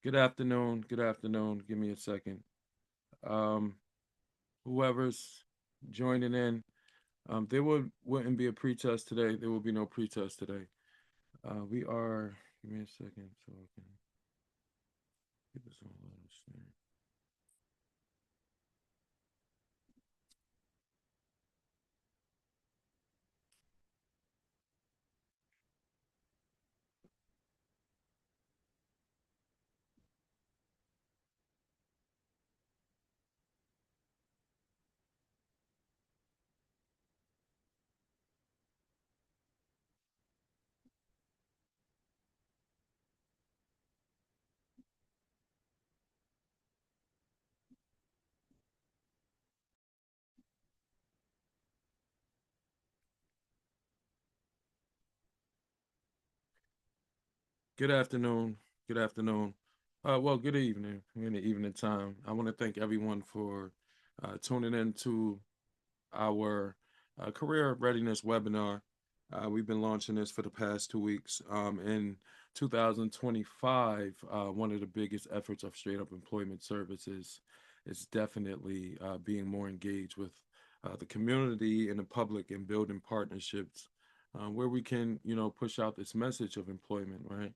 Good afternoon. Good afternoon. Give me a second. Um, Whoever's joining in, there wouldn't be a pretest today. There will be no pretest today. We are. Give me a second so I can get this all understand. Good afternoon. Good afternoon. Well, good evening. We're in the evening time. I want to thank everyone for tuning in to our career readiness webinar. We've been launching this for the past 2 weeks. In 2025, one of the biggest efforts of straight up employment services is definitely being more engaged with the community and the public and building partnerships where we can, push out this message of employment, right?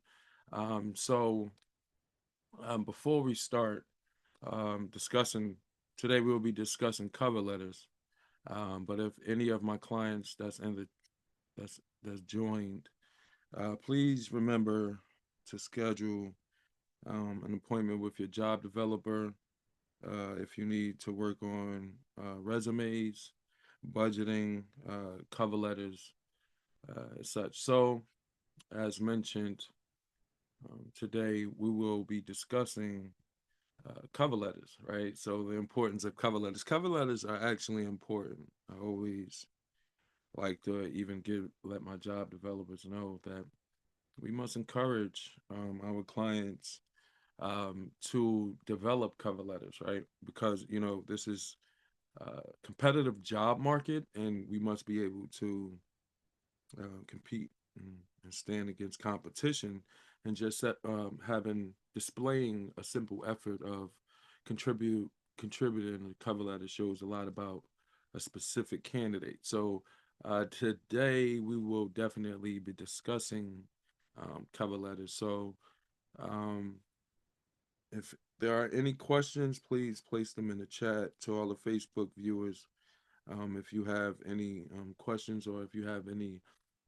Before we start discussing, today we will be discussing cover letters. But if any of my clients that's joined, please remember to schedule an appointment with your job developer if you need to work on resumes, budgeting, cover letters, as such. So, as mentioned, today we will be discussing cover letters, right? So the importance of cover letters. Cover letters are actually important. I always like to even let my job developers know that we must encourage our clients to develop cover letters, right? Because this is a competitive job market, and we must be able to compete and stand against competition, and just having displaying a simple effort of contributing a cover letter shows a lot about a specific candidate. So today we will definitely be discussing cover letters. So um, if there are any questions, please place them in the chat to all the Facebook viewers. If you have any questions, or if you have any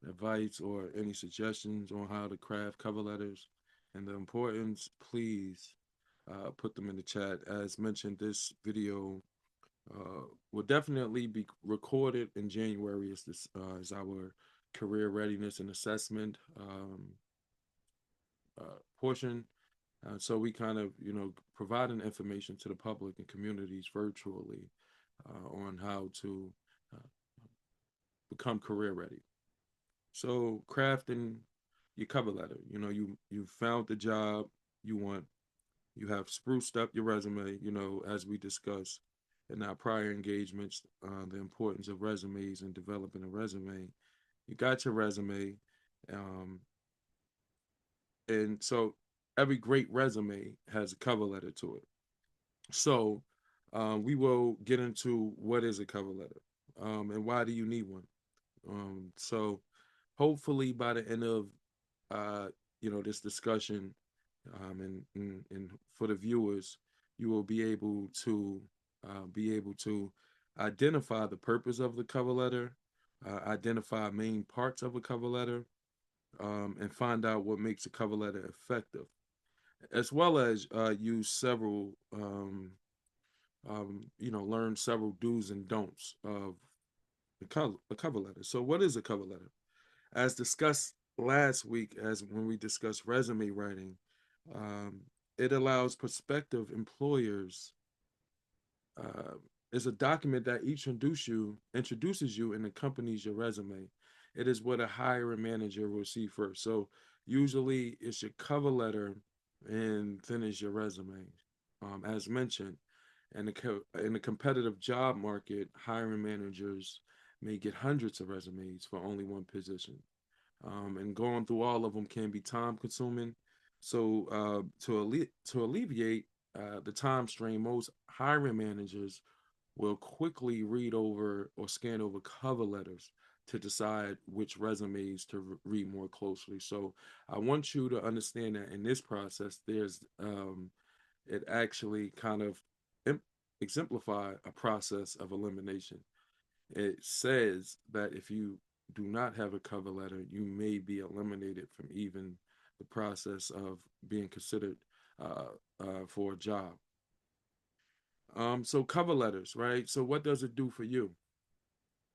advice or any suggestions on how to craft cover letters and the importance, please put them in the chat. As mentioned, this video will definitely be recorded in January. Is our career readiness and assessment portion. So we kind of, providing information to the public and communities virtually on how to uh, become career ready. So crafting your cover letter, you found the job you want, you have spruced up your resume, as we discussed in our prior engagements, the importance of resumes and developing a resume. You got your resume, um, and so every great resume has a cover letter to it. So we will get into what is a cover letter, and why do you need one. So hopefully by the end of uh, this discussion, and for the viewers, you will be able to identify the purpose of the cover letter, identify main parts of a cover letter, and find out what makes a cover letter effective, as well as use several learn several do's and don'ts of a cover letter. So, what is a cover letter? As discussed last week, as when we discussed resume writing, um, it allows prospective employers. Uh, is a document that introduces you and accompanies your resume. It is what a hiring manager will see first. So usually it's your cover letter, and then is your resume. As mentioned, in the competitive job market, hiring managers may get hundreds of resumes for only one position. And going through all of them can be time consuming. So to alleviate the time strain, most hiring managers will quickly read over or scan over cover letters to decide which resumes to read more closely. So I want you to understand that in this process, there's it actually kind of exemplify a process of elimination. It says that if you do not have a cover letter, you may be eliminated from even the process of being considered for a job. So cover letters, right? So what does it do for you?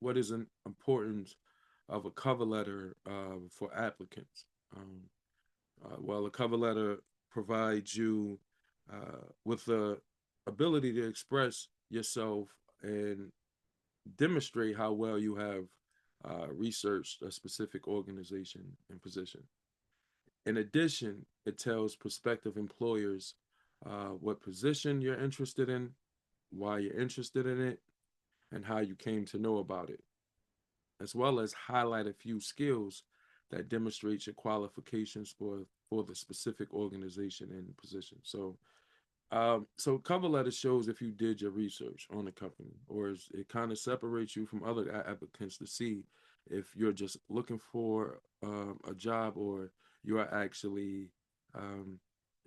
What is an importance of a cover letter for applicants? Well, a cover letter provides you with the ability to express yourself and demonstrate how well you have researched a specific organization and position. In addition, it tells prospective employers what position you're interested in, why you're interested in it, and how you came to know about it, as well as highlight a few skills that demonstrate your qualifications for the specific organization and position. So cover letter shows if you did your research on the company, or it kind of separates you from other applicants to see if you're just looking for a job or you are actually um,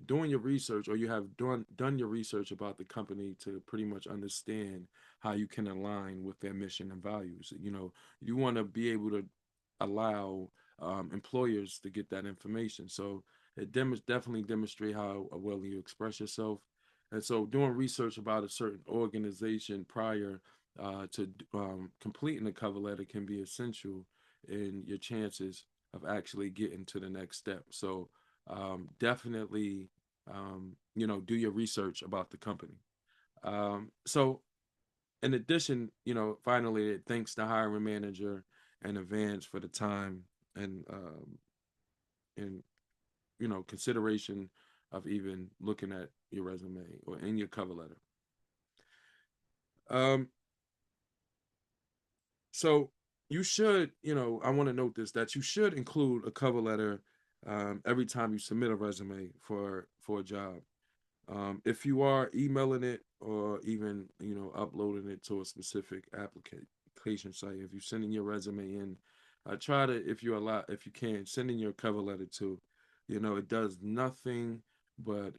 doing your research, or you have done your research about the company to pretty much understand how you can align with their mission and values. You want to be able to allow employers to get that information. So it definitely demonstrate how well you express yourself. And so doing research about a certain organization prior to completing the cover letter can be essential in your chances of actually getting to the next step. So definitely, do your research about the company. So in addition, finally, it thanks the hiring manager in advance for the time and consideration of even looking at your resume or in your cover letter. Um, so you should, I want to note this that you should include a cover letter every time you submit a resume for a job. If you are emailing it or even uploading it to a specific application site, if you're sending your resume in, try to, if you can, send in your cover letter too. It does nothing but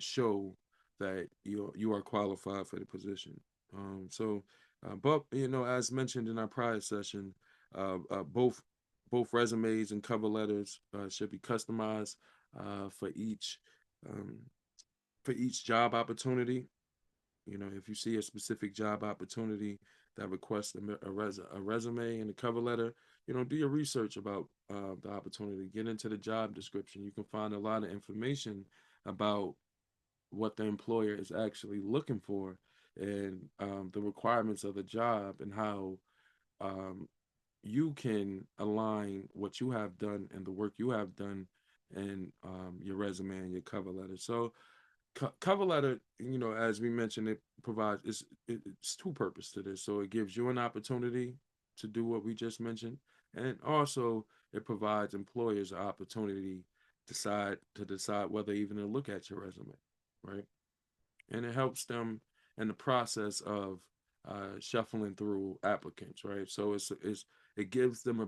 show that you are qualified for the position. But as mentioned in our prior session, both resumes and cover letters should be customized for um, each job opportunity. If you see a specific job opportunity that requests a resume and a cover letter, do your research about the opportunity. Get into the job description. You can find a lot of information about what the employer is actually looking for and the requirements of the job and how um, you can align what you have done and the work you have done in your resume and your cover letter. So cover letter, as we mentioned, it provides it's two purpose to this. So it gives you an opportunity to do what we just mentioned, and also it provides employers an opportunity decide whether even to look at your resume, right? And it helps them in the process of shuffling through applicants, right? So it gives them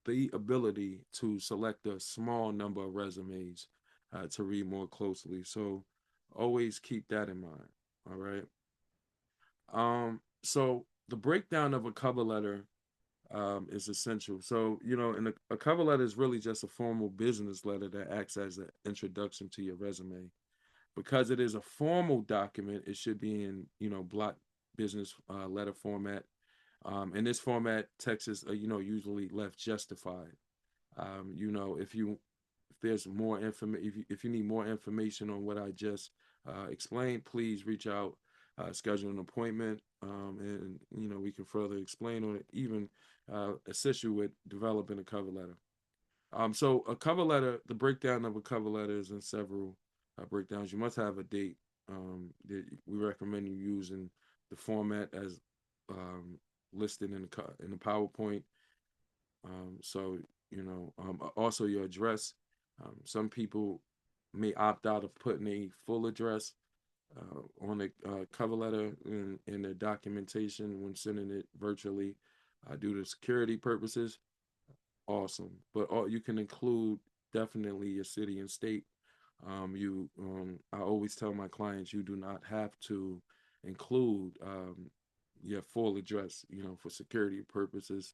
the ability to select a small number of resumes to read more closely. So always keep that in mind. All right. So the breakdown of a cover letter is essential. So, a cover letter is really just a formal business letter that acts as an introduction to your resume. Because it is a formal document, it should be in, block business letter format. In this format, text is, usually left justified. If there's more information, if you need more information on what I just explained, please reach out, schedule an appointment, and we can further explain on it, even assist you with developing a cover letter. So a cover letter, the breakdown of a cover letter is in several breakdowns. You must have a date. We recommend you using the format as listed in the PowerPoint. Also your address. Some people may opt out of putting a full address on the cover letter in their documentation when sending it virtually due to security purposes. Awesome, but you can include definitely your city and state. I always tell my clients you do not have to include your full address. For security purposes,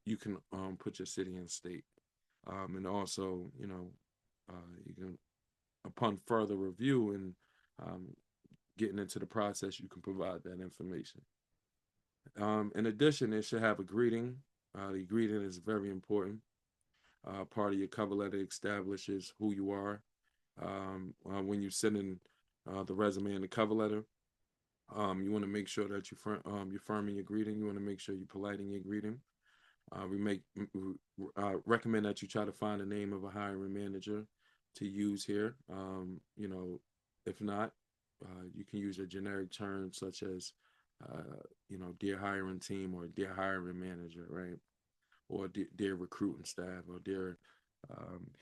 you can put your city and state, and also you can, upon further review and um, getting into the process, you can provide that information. In addition, it should have a greeting. The greeting is very important. Part of your cover letter establishes who you are. When you send in the resume and the cover letter, you want to make sure that you're firm in your greeting. You want to make sure you're polite in your greeting. Recommend that you try to find the name of a hiring manager to use here. If not, you can use a generic term such as, dear hiring team or dear hiring manager, right? Or their recruiting staff or their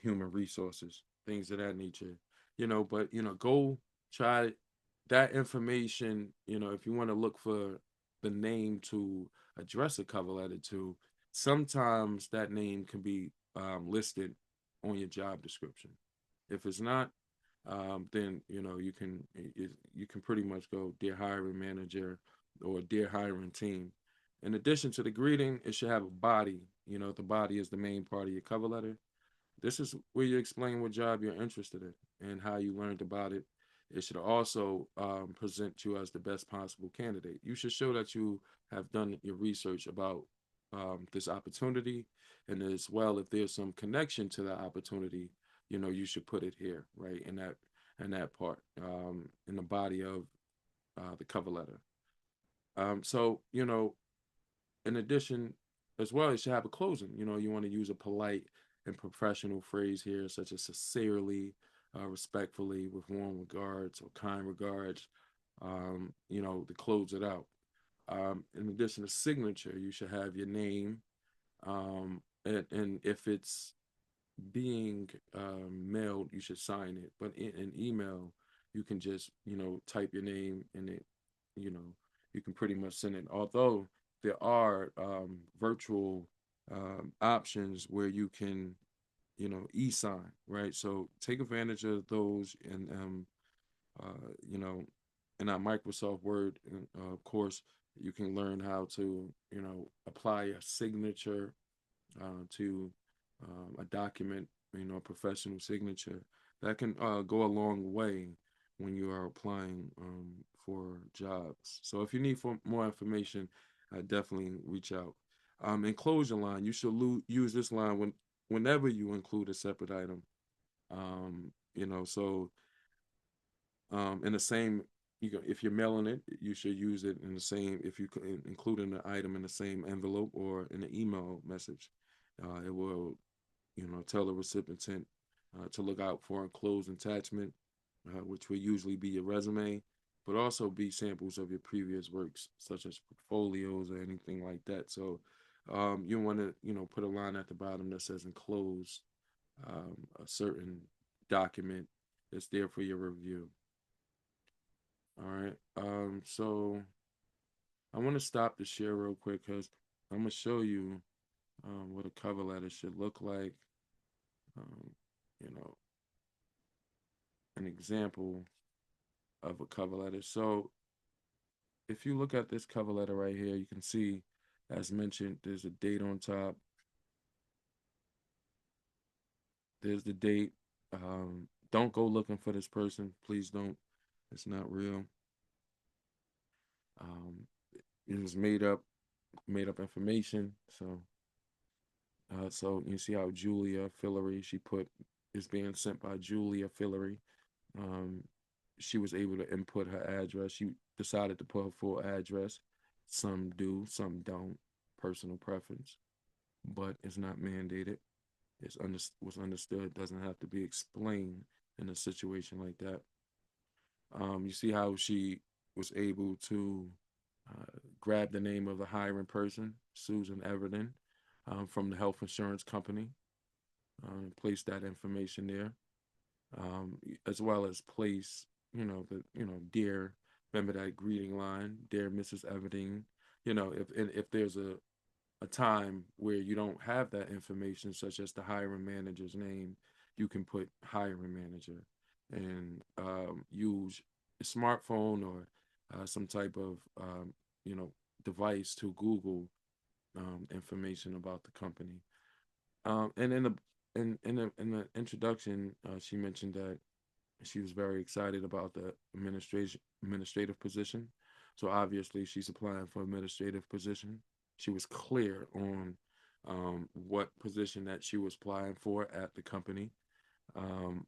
human resources, things of that nature. But go try that information. If you want to look for the name to address a cover letter to, sometimes that name can be listed on your job description. If it's not, then you can pretty much go dear hiring manager or dear hiring team. In addition to the greeting, it should have a body. The body is the main part of your cover letter. This is where you explain what job you're interested in and how you learned about it. It should also present you as the best possible candidate. You should show that you have done your research about this opportunity, and as well, if there's some connection to that opportunity, you should put it here, right, in that part, in the body of the cover letter. So in addition, as well, you should have a closing. You want to use a polite and professional phrase here, such as sincerely, respectfully, with warm regards or kind regards, to close it out. In addition to signature, you should have your name. And if it's being mailed, you should sign it. But in an email, you can just, type your name and you know, you can pretty much send it. Although there are virtual options where you can, e-sign, right? So take advantage of those and, in our Microsoft Word, of course, you can learn how to, apply a signature to a document, a professional signature. That can go a long way when you are applying for jobs. So if you need more information, definitely reach out. Enclose your line. You should use this line whenever you include a separate item. So in the same, if you're mailing it, you should use it in the same. If you include an item in the same envelope or in an email message, it will tell the recipient to look out for enclosed attachment, which will usually be your resume, but also be samples of your previous works, such as portfolios or anything like that. So you want to, put a line at the bottom that says enclosed, a certain document that's there for your review. All right. So I want to stop the share real quick because I'm going to show you what a cover letter should look like. Um, you know, an example of a cover letter. So if you look at this cover letter right here, you can see, as mentioned, there's a date on top. There's the date. Don't go looking for this person. Please don't. It's not real. Um, it was made up information. So you see how Julia Fillery, she put is being sent by Julia Fillery. Um, she was able to input her address. She decided to put her full address. Some do, some don't. Personal preference, but it's not mandated. What's understood doesn't have to be explained in a situation like that. You see how she was able to grab the name of the hiring person, Susan Everton, from the health insurance company. place that information there, as well as place, dear, remember that greeting line, dear Mrs. Everdeen. If there's a time where you don't have that information, such as the hiring manager's name, you can put hiring manager and use a smartphone or some type of you know device to Google information about the company. And in the introduction, she mentioned that she was very excited about the administrative position. So obviously, she's applying for administrative position. She was clear on what position that she was applying for at the company, um,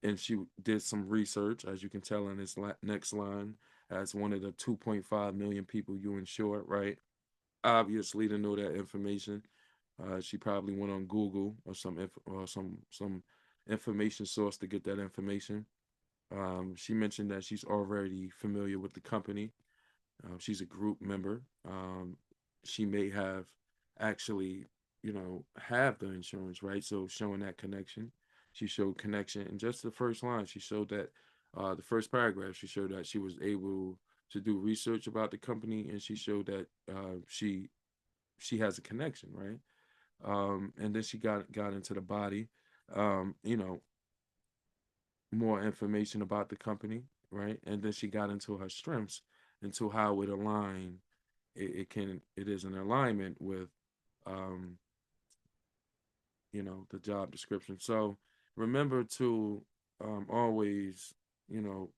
and she did some research, as you can tell in this next line, as one of the 2.5 million people you insure, right? Obviously, to know that information, she probably went on Google or some information source to get that information. She mentioned that she's already familiar with the company. She's a group member. She may have actually, have the insurance, right? So showing that connection, she showed connection. And just the first line, she showed that the first paragraph, she showed that she was able to do research about the company, and she showed that she has a connection, right? And then she got into the body. Um, you know, More information about the company, right? And then she got into her strengths, into how it align. It is in alignment with, um, the job description. So remember to always,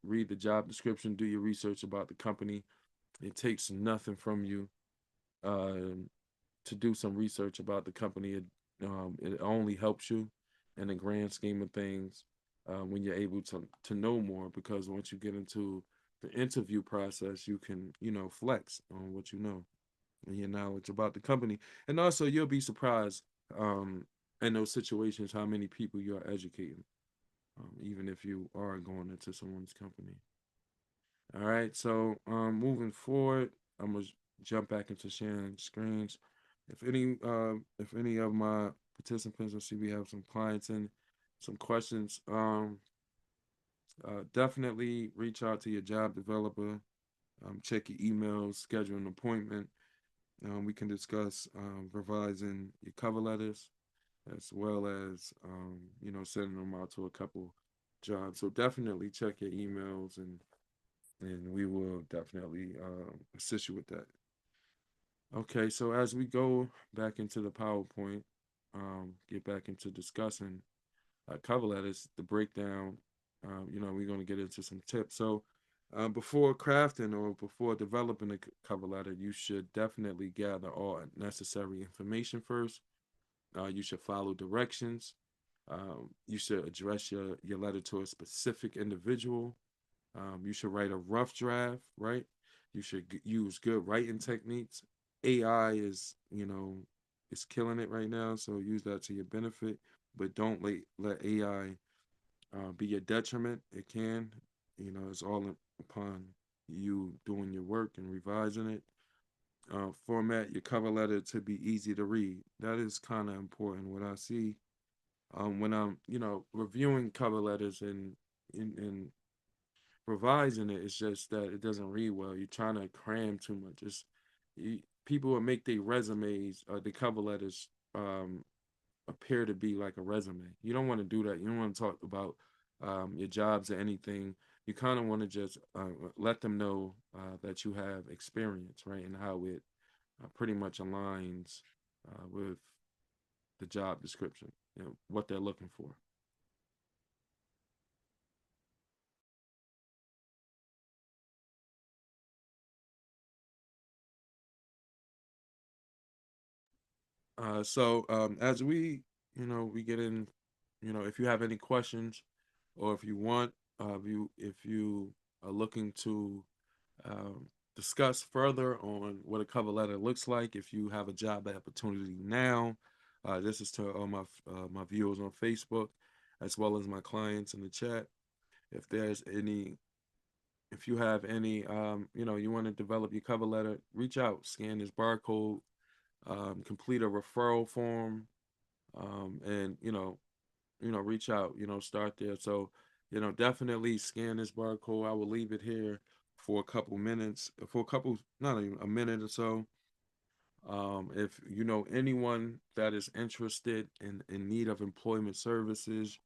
read the job description, do your research about the company. It takes nothing from you um, to do some research about the company. It only helps you in the grand scheme of things when you're able to know more. Because once you get into the interview process, you can flex on what you know and your knowledge about the company, and also you'll be surprised in those situations how many people you are educating, even if you are going into someone's company. All right, so moving forward, I'm gonna jump back into sharing screens. If any of my participants, I see we have some clients and some questions. Definitely reach out to your job developer. Check your emails, schedule an appointment. We can discuss revising your cover letters as well as sending them out to a couple jobs. So definitely check your emails and we will definitely assist you with that. Okay, so as we go back into the PowerPoint, get back into discussing cover letters, the breakdown, we're going to get into some tips. So, before crafting or before developing a cover letter, you should definitely gather all necessary information first. You should follow directions. You should address your letter to a specific individual. You should write a rough draft, right? You should use good writing techniques. AI is killing it right now, so use that to your benefit. But don't let AI be your detriment. It can, it's all upon you doing your work and revising it. Format your cover letter to be easy to read. That is kind of important. What I see when I'm, reviewing cover letters and revising it, it's just that it doesn't read well. You're trying to cram too much. People will make their resumes, the cover letters, appear to be like a resume. You don't want to do that. You don't want to talk about your jobs or anything. You kind of want to just let them know that you have experience, right, and how it pretty much aligns with the job description, what they're looking for. So as we get in, if you have any questions, or if you want, if you are looking to discuss further on what a cover letter looks like, if you have a job opportunity now, this is to all my viewers on Facebook, as well as my clients in the chat. If there's any, if you have any, you want to develop your cover letter, reach out, scan this barcode, complete a referral form, And reach out, start there. So, definitely scan this barcode. I will leave it here for a couple minutes, for a couple, not even a minute or so. If you know anyone that is interested in need of employment services,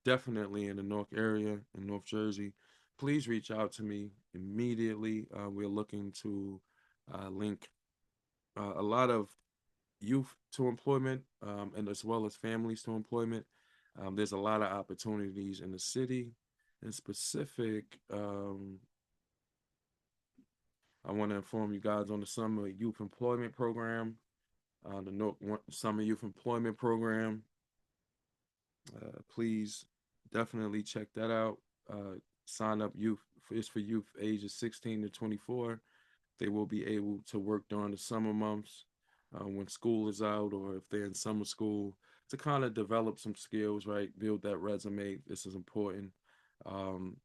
definitely in the North area in North Jersey, please reach out to me immediately. We're looking to link a lot of youth to employment, and as well as families to employment. There's a lot of opportunities in the city. In specific, I want to inform you guys on the Summer Youth Employment Program, the Summer Youth Employment Program. Please definitely check that out. Sign up youth. It's for youth ages 16 to 24. They will be able to work during the summer months when school is out, or if they're in summer school, to kind of develop some skills, right? Build that resume. This is important. Um,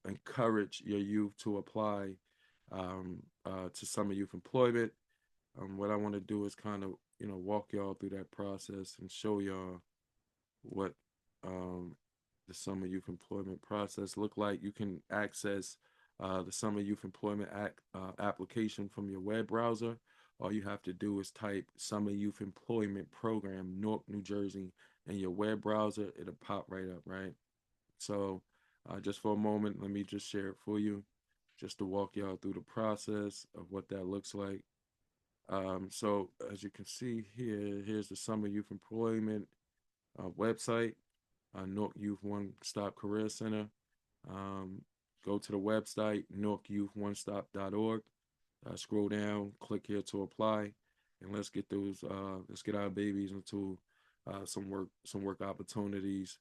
Encourage your youth to apply to summer youth employment. What I want to do is kind of, walk y'all through that process and show y'all what um, the summer youth employment process look like. You can access the Summer Youth Employment Act application from your web browser. All you have to do is type Summer Youth Employment Program, Newark, New Jersey, in your web browser. It'll pop right up, right? So just for a moment, let me just share it for you, just to walk y'all through the process of what that looks like. So as you can see here, here's the Summer Youth Employment website, Newark Youth One Stop Career Center. Um, Go to the website, newarkyouthonestop.org. Scroll down, click here to apply, and let's get our babies into some work opportunities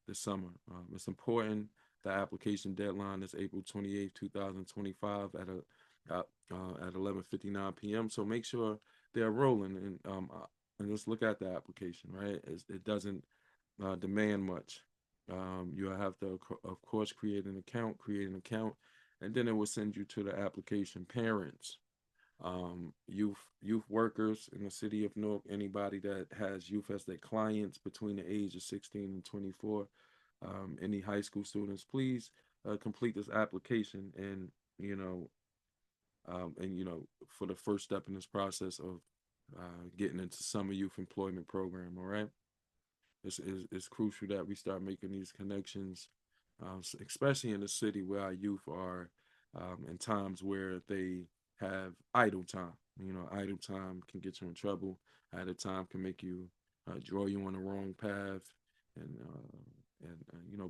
this summer. It's important. The application deadline is April 28th, 2025 at 11:59 p.m. So make sure they're rolling and just look at the application, right? It doesn't demand much. You have to, of course, create an account, and then it will send you to the application. Parents, youth workers in the city of Newark, anybody that has youth as their clients between the age of 16 and 24, any high school students, please complete this application, and for the first step in this process of getting into summer youth employment program. All right, it's crucial that we start making these connections, especially in the city where our youth are, in times where they have idle time. Idle time can get you in trouble. Idle time can make you draw you on the wrong path, and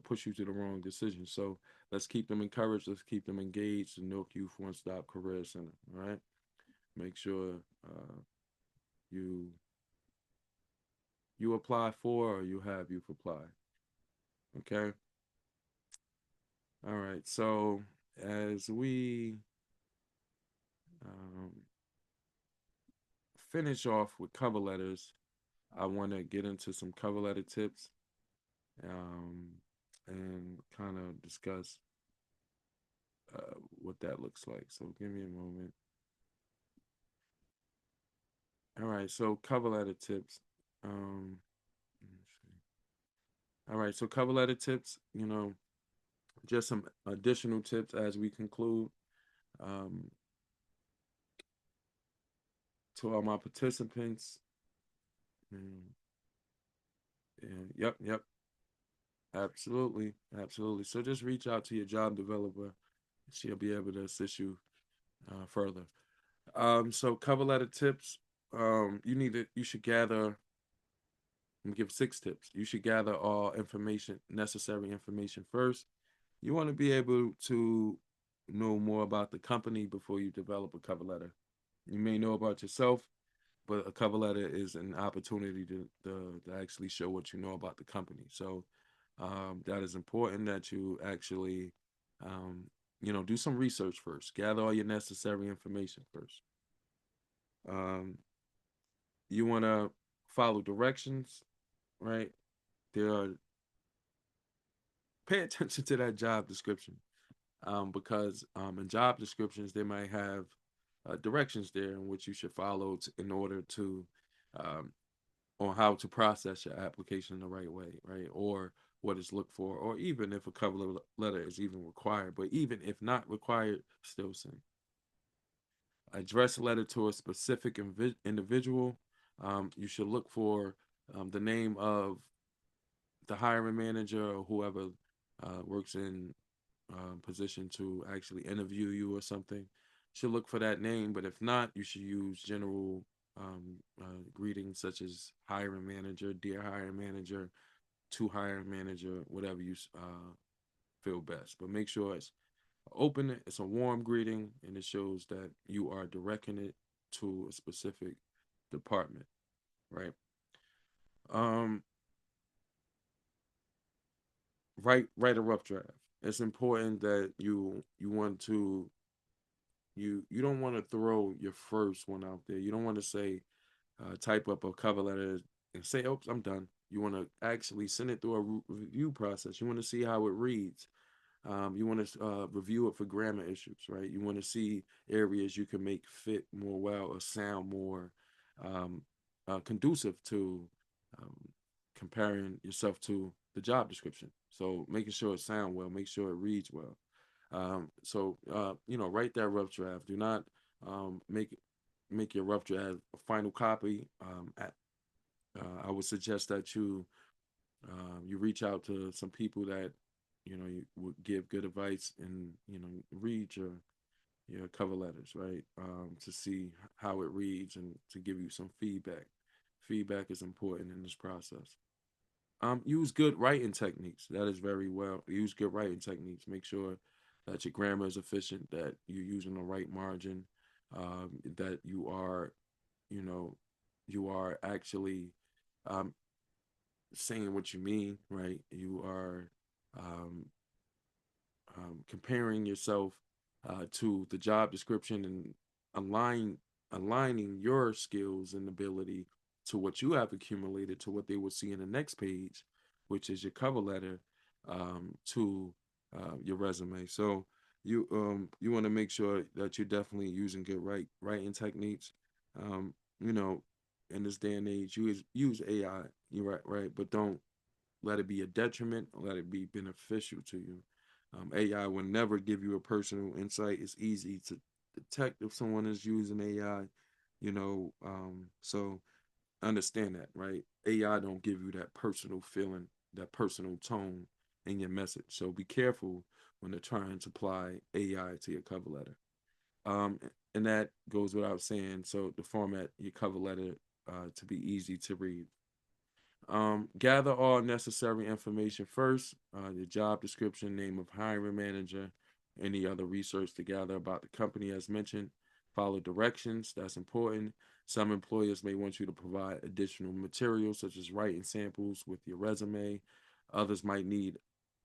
push you to the wrong decision. So let's keep them encouraged. Let's keep them engaged. The Newark Youth One Stop Career Center. All right. Make sure you apply for, or you have youth apply. Okay. All right. So as we um, finish off with cover letters, I want to get into some cover letter tips, um, and kind of discuss what that looks like. So give me a moment. All right. So cover letter tips. Um, all right. So cover letter tips. Just some additional tips as we conclude. Um, to all my participants. And, yep, absolutely, absolutely. So just reach out to your job developer. She'll be able to assist you further. So cover letter tips. You should gather. I'm gonna give 6 tips. You should gather all necessary information first. You want to be able to know more about the company before you develop a cover letter. You may know about yourself, but a cover letter is an opportunity to actually show what you know about the company. So that is important that you actually, do some research first. Gather all your necessary information first. Um, you want to follow directions, right? There are Pay attention to that job description, because in job descriptions they might have directions there in which you should follow in order to um, on how to process your application the right way, right? Or what is looked for, or even if a cover letter is even required. But even if not required, still send. Address a letter to a specific individual. You should look for the name of the hiring manager or whoever works in position to actually interview you or something. Should look for that name, but if not, you should use general greetings such as hiring manager, dear hiring manager, to hiring manager, whatever you feel best. But make sure it's open, it's a warm greeting, and it shows that you are directing it to a specific department, right? Um, write a rough draft. It's important that you want to you don't want to throw your first one out there. You don't want to say type up a cover letter and say, "Oops, I'm done." You want to actually send it through a review process. You want to see how it reads. You want to review it for grammar issues, right? You want to see areas you can make fit more well or sound more um, conducive to um, comparing yourself to the job description. So making sure it sound well, make sure it reads well. Write that rough draft. Do not make your rough draft a final copy. I would suggest that you reach out to some people that you would give good advice and read your cover letters, right? To see how it reads and to give you some feedback. Feedback is important in this process. Use good writing techniques. That is very well. Use good writing techniques. Make sure that your grammar is efficient, that you're using the right margin, that you know, you are actually um, saying what you mean, right? You are um, comparing yourself to the job description and align aligning your skills and ability to what you have accumulated to what they will see in the next page, which is your cover letter to your resume. So you want to make sure that you're definitely using good writing techniques. Um, you know, in this day and age, use AI. You're right, but don't let it be a detriment, let it be beneficial to you. AI will never give you a personal insight. It's easy to detect if someone is using AI, so understand that, right? AI don't give you that personal feeling, that personal tone in your message. So be careful when they're trying to apply AI to your cover letter. Um, and that goes without saying. So to format your cover letter to be easy to read. Gather all necessary information first, the job description, name of hiring manager, any other research to gather about the company as mentioned. Follow directions, that's important. Some employers may want you to provide additional materials such as writing samples with your resume. Others might need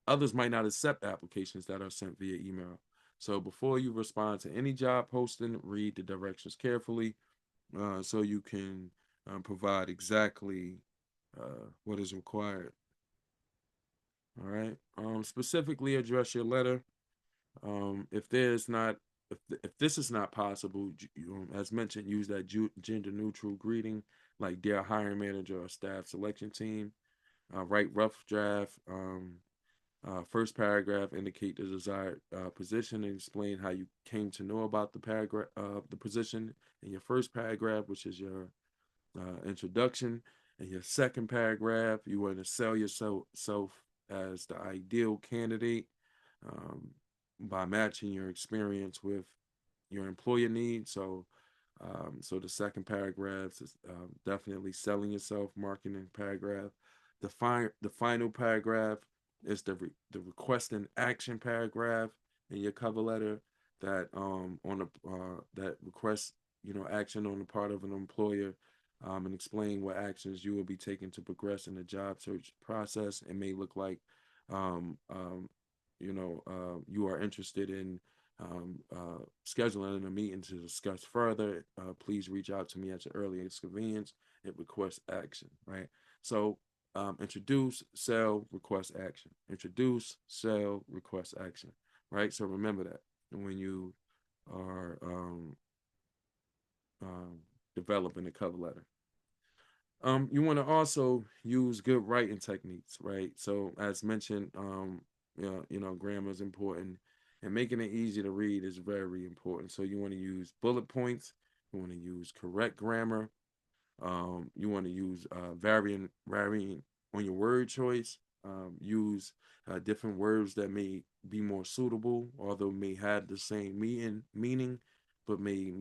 Others might not accept applications that are sent via email. So before you respond to any job posting, read the directions carefully so you can provide exactly what is required. All right. Specifically address your letter. If there's not, if this is not possible, as mentioned, use that gender neutral greeting like dear hiring manager or staff selection team. Write rough draft. First paragraph indicate the desired position and explain how you came to know about the position in your first paragraph, which is your introduction. In your second paragraph, you want to sell yourself as the ideal candidate um, by matching your experience with your employer needs. So the second paragraph is definitely selling yourself, marketing paragraph. The final paragraph is the request and action paragraph in your cover letter that that requests action on the part of an employer and explain what actions you will be taking to progress in the job search process. It may look like um, um, you are interested in scheduling a meeting to discuss further. Please reach out to me at your earliest convenience. It requests action, right? So introduce, sell, request action. Introduce, sell, request action, right? So remember that when you are developing a cover letter. You want to also use good writing techniques, right? So as mentioned, grammar is important, and making it easy to read is very important. So you want to use bullet points. You want to use correct grammar. You want to use varying on your word choice. Use different words that may be more suitable, although may have the same meaning, but may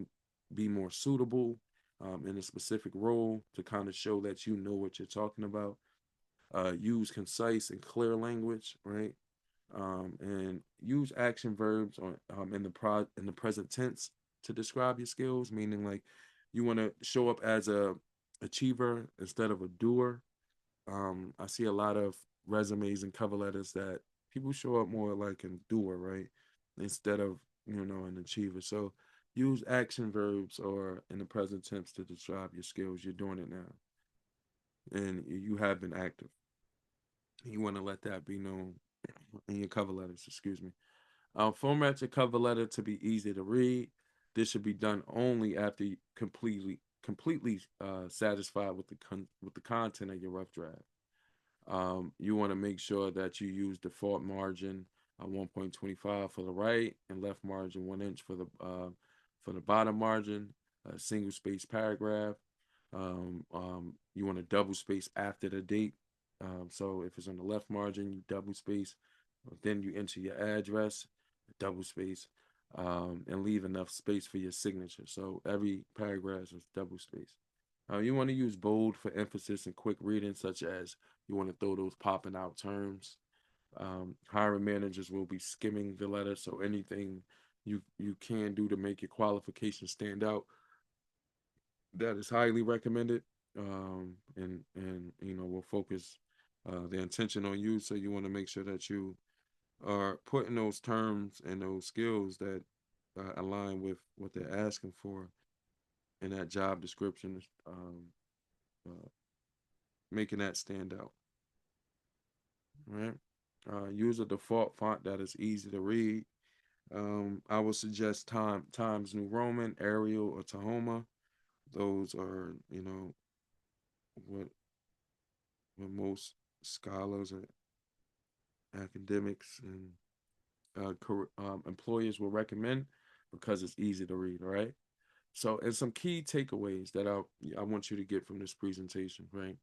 be more suitable in a specific role to kind of show that you know what you're talking about. Use concise and clear language, right? And use action verbs in the present tense to describe your skills, meaning like you want to show up as a achiever instead of a doer. I see a lot of resumes and cover letters that people show up more like a doer, right, instead of an achiever. So use action verbs or in the present tense to describe your skills. You're doing it now, and you have been active. You want to let that be known in your cover letters. Excuse me. Format your cover letter to be easy to read. This should be done only after you completely satisfied with the content of your rough draft. You want to make sure that you use default margin 1.25 for the right and left margin 1 inch for the bottom margin. A single space paragraph. You want to double space after the date. So if it's on the left margin, you double space. Then you enter your address, double space, and leave enough space for your signature. So every paragraph is double space. You want to use bold for emphasis and quick reading, such as you want to throw those popping out terms. Hiring managers will be skimming the letter, so anything you can do to make your qualifications stand out, that is highly recommended. And we'll focus the attention on you. So you want to make sure that you are putting those terms and those skills that align with what they're asking for in that job description, uh, making that stand out. Right? Use a default font that is easy to read. I would suggest Times New Roman, Arial, or Tahoma. Those are, what most scholars or academics and employers will recommend because it's easy to read. All right. So, and some key takeaways that I want you to get from this presentation, right?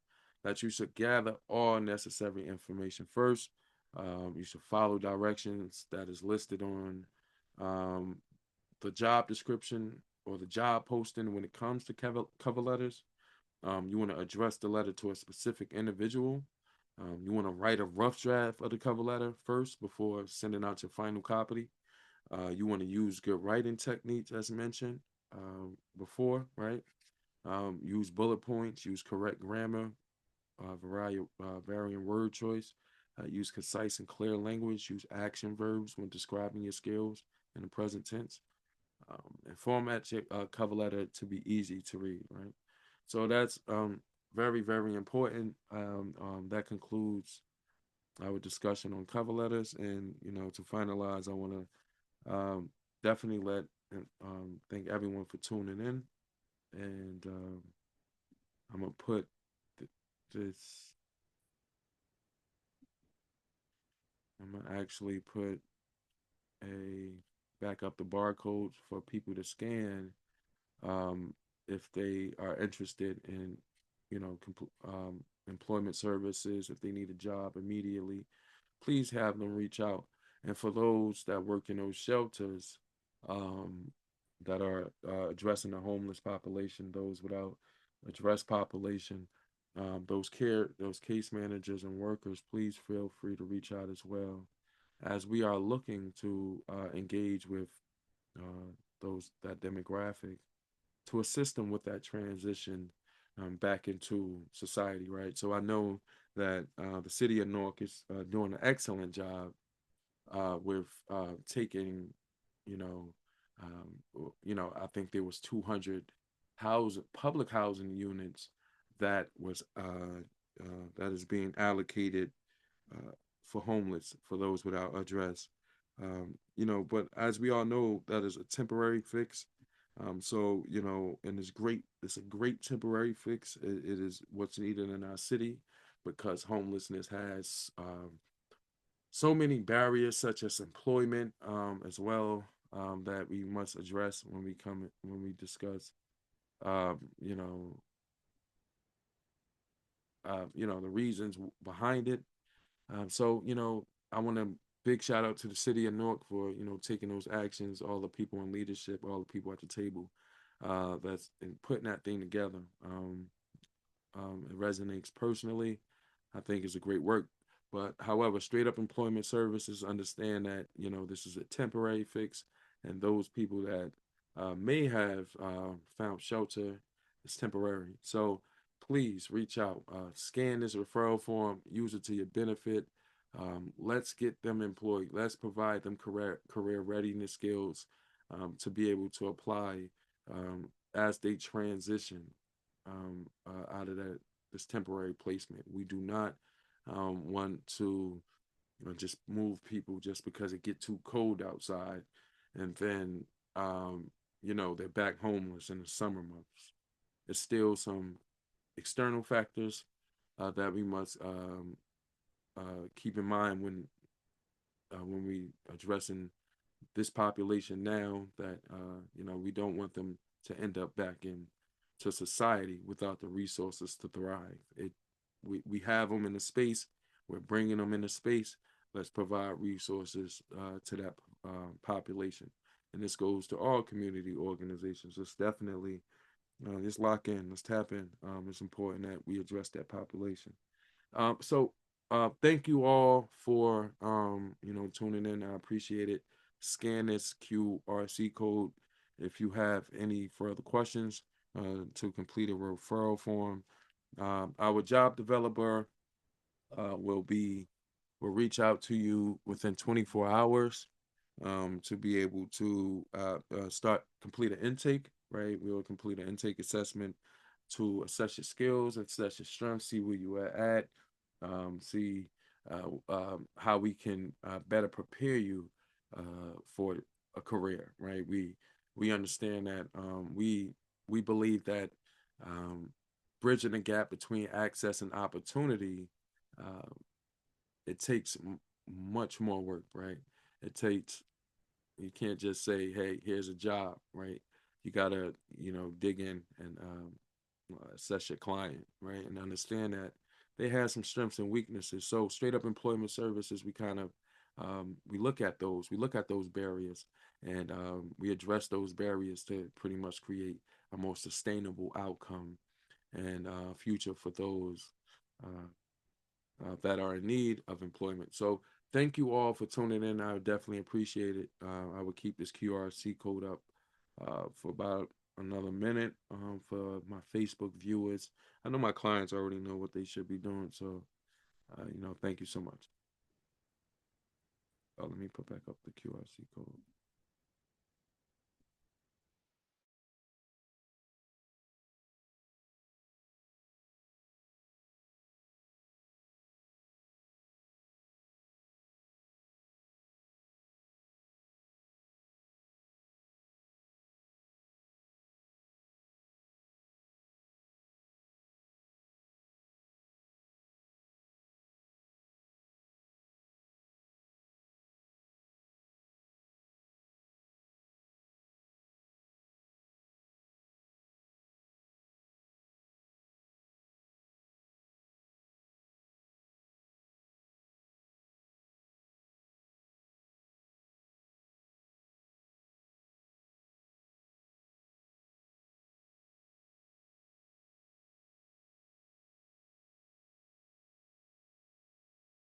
That you should gather all necessary information first. You should follow directions that is listed on um, the job description or the job posting when it comes to cover letters. You want to address the letter to a specific individual. You want to write a rough draft of the cover letter first before sending out your final copy. You want to use good writing techniques, as mentioned before, right? Use bullet points, use correct grammar, varying word choice, use concise and clear language, use action verbs when describing your skills in the present tense, and format your cover letter to be easy to read, right? So that's very, very important. That concludes our discussion on cover letters. And, to finalize, I want to definitely thank everyone for tuning in. And I'm going to put this, I'm going to actually put a back up the barcodes for people to scan um, if they are interested in, employment services, if they need a job immediately, please have them reach out. And for those that work in those shelters um, that are addressing the homeless population, those without address population, those case managers and workers, please feel free to reach out as well, as we are looking to engage with that demographic to assist them with that transition back into society, right? So I know that the city of Newark is doing an excellent job with taking, you know, I think there was 200 public housing units that was that is being allocated for homeless, for those without address. But as we all know, that is a temporary fix. So, and it's a great temporary fix. It is what's needed in our city because homelessness has so many barriers, such as employment, as well, that we must address when we discuss, um, you know, the reasons behind it. So, I want to big shout out to the city of Newark for, taking those actions, all the people in leadership, all the people at the table, that's in putting that thing together. It resonates personally. I think it's a great work. But however, straight up employment services understand that, this is a temporary fix, and those people that may have found shelter is temporary. So please reach out, scan this referral form, use it to your benefit. Let's get them employed. Let's provide them career readiness skills, to be able to apply, as they transition, out of this temporary placement. We do not want to, just move people just because it get too cold outside, and then, they're back homeless in the summer months. There's still some external factors that we must keep in mind when we addressing this population now, that we don't want them to end up back in to society without the resources to thrive. We have them in the space. We're bringing them into space. Let's provide resources to that population, and this goes to all community organizations. It's definitely, let's lock in. Let's tap in. It's important that we address that population. Thank you all for, tuning in. I appreciate it. Scan this QRC code if you have any further questions, to complete a referral form. Our job developer uh, will be will reach out to you within 24 hours, to be able to start complete an intake. Right, we will complete an intake assessment to assess your skills, assess your strengths, see where you are at, see how we can better prepare you for a career. Right, we understand that, we believe that, um, bridging the gap between access and opportunity, uh, it takes much more work. Right, it takes you can't just say, "Hey, here's a job," right? You gotta, dig in and, assess your client, right, and understand that they have some strengths and weaknesses. So, straight up employment services, we kind of, we look at those, barriers, and we address those barriers to pretty much create a more sustainable outcome and future for those. Uh, that are in need of employment. So thank you all for tuning in. I would definitely appreciate it. I would keep this QRC code up for about another minute, for my Facebook viewers. I know my clients already know what they should be doing. So, thank you so much. Let me put back up the QRC code.